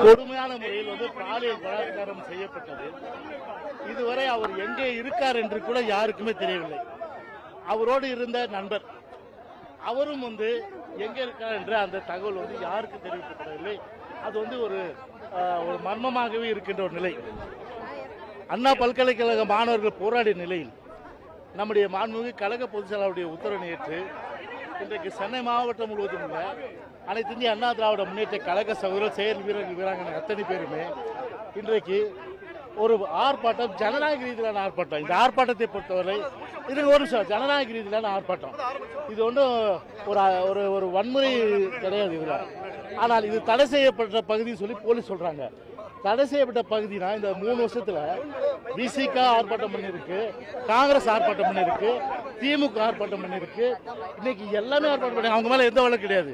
கொடுமையான முறையில் பாலியல் பலாத்காரம் செய்யப்பட்டது. இதுவரை அவர் எங்கே இருக்கார் என்று கூட யாருக்குமே தெரியவில்லை. அவரோடு இருந்த நண்பர் அவரும் எங்கே இருக்கார் என்ற அந்த தகவல் யாருக்கு தெரிவிக்கப்படவில்லை. அது ஒரு மர்மமாகவே இருக்கின்ற ஒரு நிலை. அண்ணா பல்கலைக்கழக மாணவர்கள் போராடிய நிலையில் நம்முடைய மாண்புமிகு கழக பொதுச் செயலாளருடைய உத்தரவை ஏற்று இன்றைக்கு சென்னை மாவட்டம் முழுவதும் உள்ள அனைத்து இந்திய அண்ணா திராவிட முன்னேற்ற கழக சகோதரர் செயல் வீரர்கள் வீராங்கனை அத்தனை பேருமே இன்றைக்கு ஒரு ஆர்ப்பாட்டம், ஜனநாயக ரீதியிலான ஆர்ப்பாட்டம். இந்த ஆர்ப்பாட்டத்தை பொறுத்தவரை இது ஒரு ஜனநாயக ரீதியிலான ஆர்ப்பாட்டம். இது ஒரு வன்முறை கிடையாது இதில். ஆனால் இது தடை செய்யப்பட்ட பகுதின்னு சொல்லி போலீஸ் சொல்றாங்க. தடை செய்யப்பட்ட பகுதினா இந்த 3 வருஷத்துல பிசிக ஆர்ப்பாட்டம் பண்ணிருக்கு, காங்கிரஸ் ஆர்ப்பாட்டம் பண்ணிருக்கு, திமுக ஆர்ப்பாட்டம் பண்ணிருக்கு, இன்னைக்கு எல்லாமே ஆர்ப்பாட்டம் பண்ணி அவங்க மேல எந்த வழக்கு கிடையாது.